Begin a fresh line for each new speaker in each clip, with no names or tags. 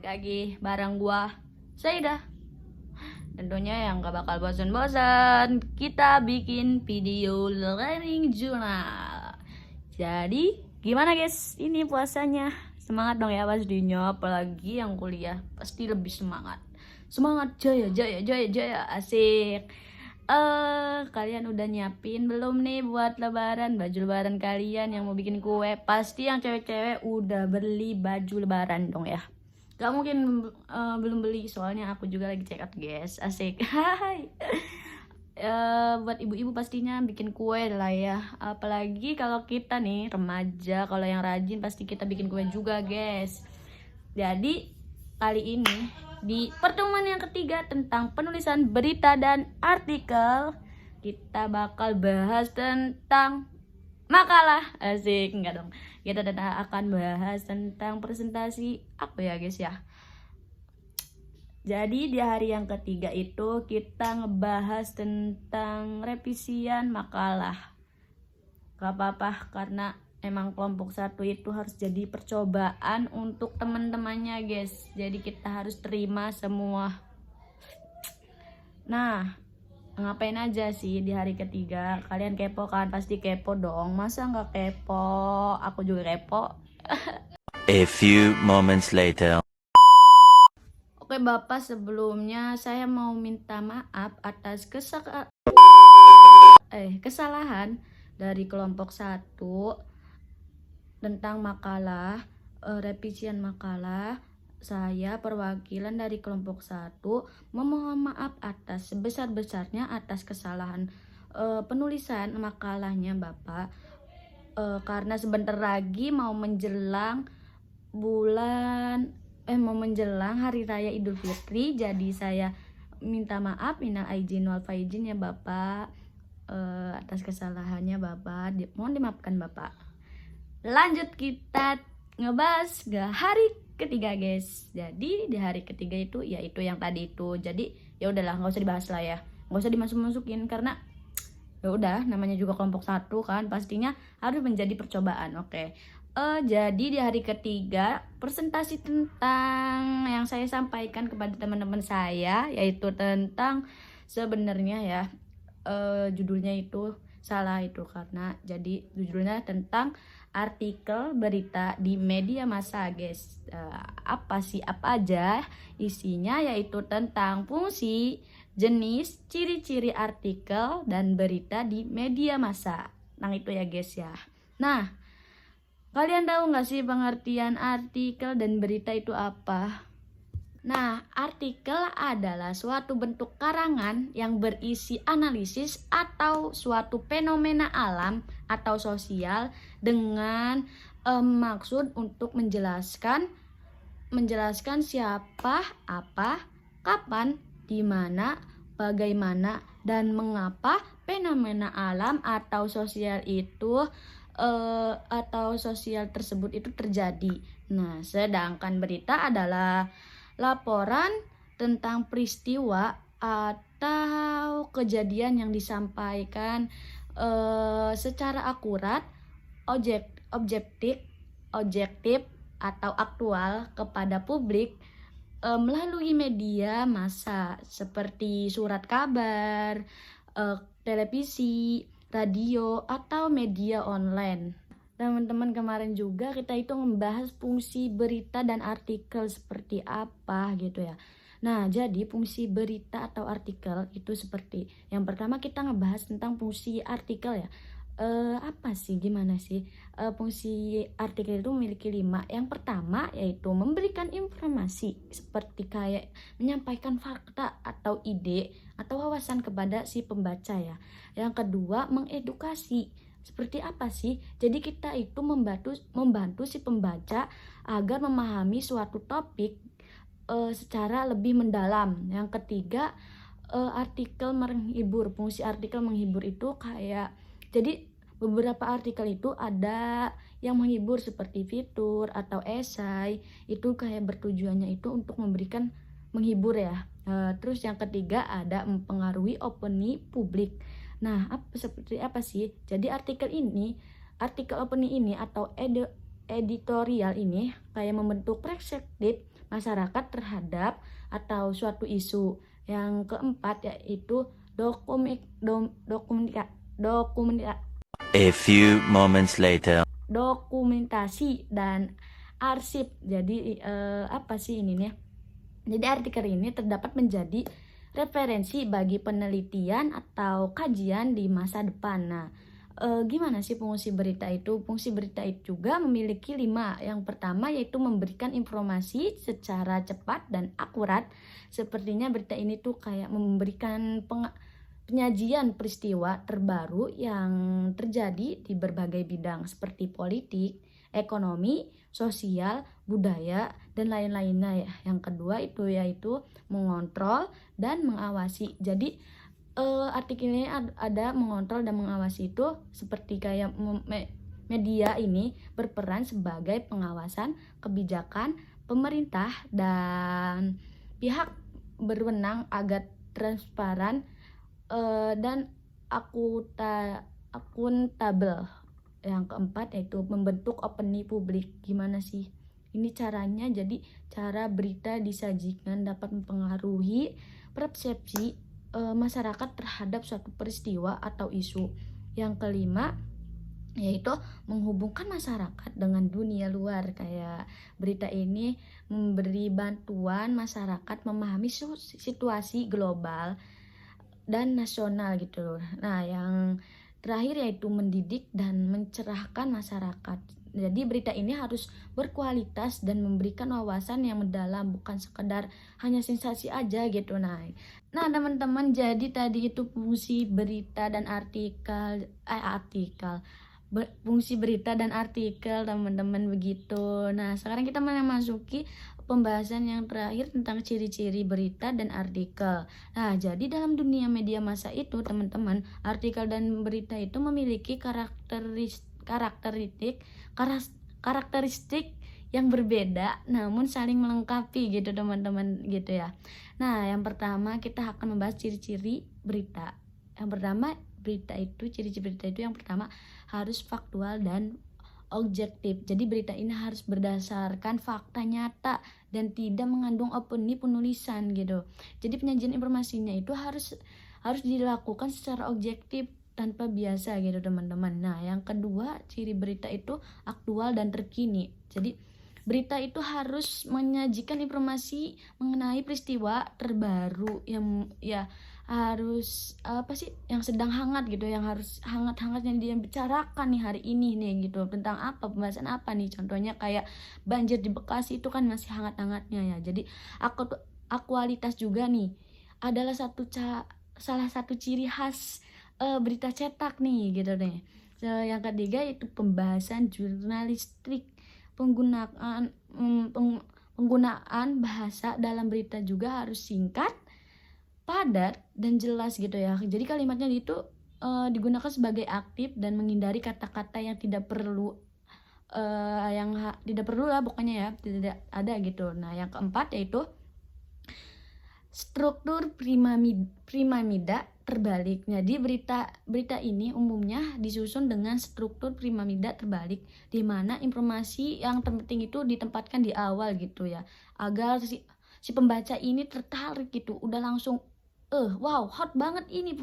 balik lagi bareng gua Saidah. Tentunya yang gak bakal bosan-bosan, kita bikin video learning journal. Jadi gimana guys, ini puasanya? Semangat dong ya pastinya, apalagi yang kuliah pasti lebih semangat. Semangat, jaya jaya jaya jaya, asik. Kalian udah nyiapin belum nih buat lebaran, baju lebaran kalian yang mau bikin kue? Pasti yang cewek-cewek udah beli baju lebaran dong ya. Gak mungkin belum beli, soalnya aku juga lagi check out guys, asik. Hai. Buat ibu-ibu pastinya bikin kue lah ya. Apalagi kalau kita nih remaja, kalau yang rajin pasti kita bikin kue juga guys. Jadi kali ini di pertemuan yang ketiga tentang penulisan berita dan artikel, kita bakal bahas tentang makalah. Asik, enggak dong. Kita akan bahas tentang presentasi apa ya guys ya. Jadi di hari yang ketiga itu kita ngebahas tentang revisian makalah. Gak apa-apa, karena emang kelompok 1 itu harus jadi percobaan untuk teman-temannya guys. Jadi kita harus terima semua. Nah, ngapain aja sih di hari ketiga? Kalian kepo kan? Pasti kepo dong. Masa nggak kepo? Aku juga kepo.
A few moments later.
Oke Bapak, sebelumnya saya mau minta maaf atas kesalahan dari kelompok 1 tentang makalah, revisian makalah. Saya perwakilan dari kelompok 1 memohon maaf atas sebesar-besarnya atas kesalahan penulisan makalahnya Bapak, karena sebentar lagi mau menjelang hari raya Idul Fitri. Jadi saya minta maaf, minal aidin wal faizin ya Bapak, atas kesalahannya Bapak, mohon dimaafkan Bapak. Lanjut, kita ngebahas ke hari ketiga guys. Jadi di hari ketiga itu yaitu yang tadi itu. Jadi ya udahlah, nggak usah dibahas lah ya, nggak usah dimasukin karena ya udah, namanya juga kelompok 1 kan, pastinya harus menjadi percobaan. Oke. Jadi di hari ketiga presentasi tentang yang saya sampaikan kepada teman-teman saya, yaitu tentang sebenarnya ya, judulnya itu salah itu, karena jadi judulnya tentang artikel berita di media massa guys. Apa aja isinya, yaitu tentang fungsi, jenis, ciri-ciri artikel dan berita di media massa. Nah itu ya guys ya. Nah, kalian tahu nggak sih pengertian artikel dan berita itu apa? Nah, artikel adalah suatu bentuk karangan yang berisi analisis atau suatu fenomena alam atau sosial dengan maksud untuk menjelaskan siapa, apa, kapan, di mana, bagaimana, dan mengapa fenomena alam atau sosial itu atau sosial tersebut itu terjadi. Nah, sedangkan berita adalah laporan tentang peristiwa atau kejadian yang disampaikan secara akurat, objektif atau aktual kepada publik melalui media massa seperti surat kabar, televisi, radio, atau media online. Teman-teman, kemarin juga kita itu membahas fungsi berita dan artikel seperti apa gitu ya. Nah, jadi fungsi berita atau artikel itu seperti yang pertama kita ngebahas tentang fungsi artikel ya. Apa sih, gimana sih? Fungsi artikel itu memiliki 5. Yang pertama yaitu memberikan informasi, seperti kayak menyampaikan fakta atau ide atau wawasan kepada si pembaca ya. Yang kedua, mengedukasi. Seperti apa sih? Jadi kita itu membantu si pembaca agar memahami suatu topik secara lebih mendalam. Yang ketiga, artikel menghibur. Fungsi artikel menghibur itu kayak, jadi beberapa artikel itu ada yang menghibur seperti fitur atau esai, itu kayak bertujuannya itu untuk memberikan menghibur ya. Terus yang ketiga ada mempengaruhi opini publik. Nah, seperti apa sih? Jadi artikel opini ini atau editorial ini kayak membentuk perspektif masyarakat terhadap atau suatu isu. Yang keempat yaitu
A few moments later.
dokumentasi dan arsip. Jadi apa sih ini nih? Jadi artikel ini terdapat menjadi referensi bagi penelitian atau kajian di masa depan. Nah, gimana sih fungsi berita itu? Fungsi berita itu juga memiliki 5. Yang pertama yaitu memberikan informasi secara cepat dan akurat. Sepertinya berita ini tuh kayak memberikan penyajian peristiwa terbaru yang terjadi di berbagai bidang seperti politik, ekonomi, sosial, budaya, dan lain-lainnya ya. Yang kedua itu yaitu mengontrol dan mengawasi. Jadi artikelnya ada mengontrol dan mengawasi itu seperti kayak media ini berperan sebagai pengawasan kebijakan pemerintah dan pihak berwenang agar transparan dan akuntabel. Yang keempat yaitu membentuk opini publik. Gimana sih ini caranya? Jadi cara berita disajikan dapat mempengaruhi persepsi masyarakat terhadap suatu peristiwa atau isu. Yang kelima yaitu menghubungkan masyarakat dengan dunia luar. Kayak berita ini memberi bantuan masyarakat memahami situasi global dan nasional gitu loh. Nah, yang terakhir yaitu mendidik dan mencerahkan masyarakat. Jadi berita ini harus berkualitas dan memberikan wawasan yang mendalam, bukan sekedar hanya sensasi aja gitu. Nah teman-teman, jadi tadi itu fungsi berita dan fungsi berita dan artikel teman-teman begitu. Nah sekarang kita memasuki pembahasan yang terakhir tentang ciri-ciri berita dan artikel. Nah, jadi dalam dunia media massa itu, teman-teman, artikel dan berita itu memiliki karakteristik yang berbeda namun saling melengkapi gitu, teman-teman gitu ya. Nah, yang pertama kita akan membahas ciri-ciri berita. Yang pertama, ciri-ciri berita itu yang pertama harus faktual dan objektif. Jadi berita ini harus berdasarkan fakta nyata dan tidak mengandung opini penulisan gitu. Jadi penyajian informasinya itu harus dilakukan secara objektif tanpa biasa gitu, teman-teman. Nah, yang kedua, ciri berita itu aktual dan terkini. Jadi berita itu harus menyajikan informasi mengenai peristiwa terbaru yang harus yang sedang hangat gitu, yang harus hangat-hangatnya dia bicarakan nih hari ini nih gitu. Tentang apa, pembahasan apa nih, contohnya kayak banjir di Bekasi itu kan masih hangat-hangatnya ya. Jadi akualitas juga nih adalah salah satu ciri khas berita cetak nih gitu deh. Yang ketiga itu pembahasan jurnalistik. Penggunaan bahasa dalam berita juga harus singkat, padat, dan jelas gitu ya. Jadi kalimatnya itu digunakan sebagai aktif dan menghindari kata-kata yang tidak perlu tidak perlu lah pokoknya ya, tidak ada gitu. Nah, yang keempat yaitu struktur piramida terbalik. Jadi berita ini umumnya disusun dengan struktur piramida terbalik, di mana informasi yang terpenting itu ditempatkan di awal gitu ya, agar si pembaca ini tertarik gitu, udah langsung wow, hot banget ini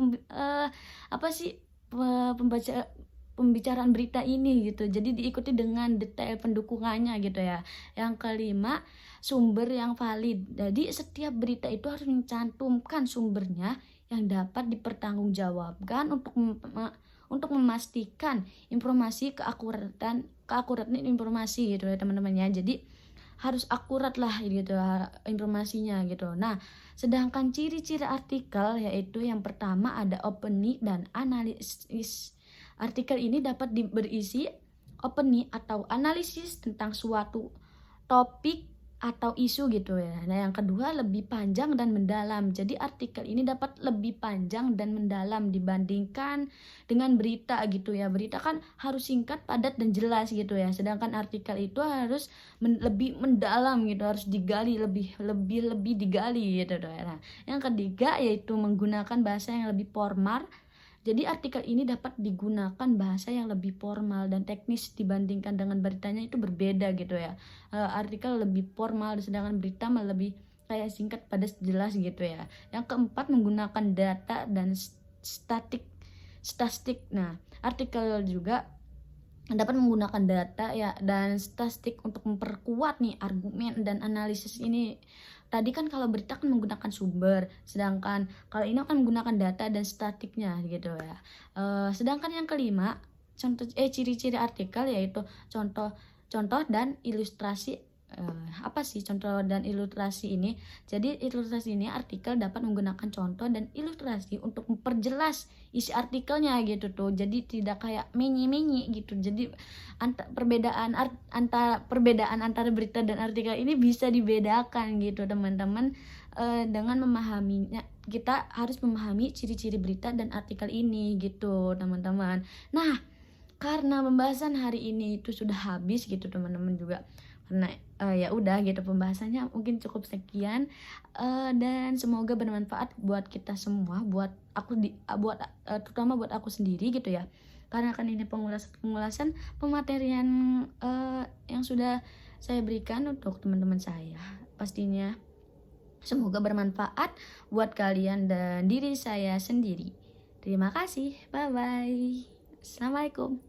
pembicaraan berita ini gitu. Jadi diikuti dengan detail pendukungannya gitu ya. Yang kelima, sumber yang valid. Jadi setiap berita itu harus mencantumkan sumbernya yang dapat dipertanggungjawabkan untuk memastikan informasi keakuratan informasi gitu ya, teman-teman ya. Jadi harus akurat lah gitu informasinya gitu. Nah, sedangkan ciri-ciri artikel yaitu yang pertama ada opini dan analisis. Artikel ini dapat berisi opini atau analisis tentang suatu topik atau isu gitu ya. Nah, yang kedua lebih panjang dan mendalam. Jadi artikel ini dapat lebih panjang dan mendalam dibandingkan dengan berita gitu ya. Berita kan harus singkat, padat, dan jelas gitu ya. Sedangkan artikel itu harus lebih mendalam gitu, harus digali lebih digali gitu ya. Nah, yang ketiga yaitu menggunakan bahasa yang lebih formal Jadi artikel ini dapat digunakan bahasa yang lebih formal dan teknis dibandingkan dengan beritanya itu berbeda gitu ya. Artikel lebih formal sedangkan berita malah lebih kayak singkat padat jelas gitu ya. Yang keempat, menggunakan data dan statistik. Nah, artikel juga dapat menggunakan data ya dan statistik untuk memperkuat nih argumen dan analisis ini. Tadi kan kalau berita kan menggunakan sumber, sedangkan kalau ini akan menggunakan data dan statistiknya gitu ya. Sedangkan yang kelima, ciri-ciri artikel yaitu contoh dan ilustrasi. Apa sih contoh dan ilustrasi ini? Jadi ilustrasi ini artikel dapat menggunakan contoh dan ilustrasi untuk memperjelas isi artikelnya gitu tuh. Jadi tidak kayak menyi-menyi gitu. Jadi perbedaan antara berita dan artikel ini bisa dibedakan gitu teman-teman. Dengan memahaminya, kita harus memahami ciri-ciri berita dan artikel ini gitu teman-teman. Nah, karena pembahasan hari ini itu sudah habis gitu teman-teman juga, karena ya udah gitu pembahasannya mungkin cukup sekian, dan semoga bermanfaat buat kita semua, buat aku terutama buat aku sendiri gitu ya, karena kan ini pengulasan pematerian yang sudah saya berikan untuk teman-teman saya. Pastinya semoga bermanfaat buat kalian dan diri saya sendiri. Terima kasih, bye bye, assalamualaikum.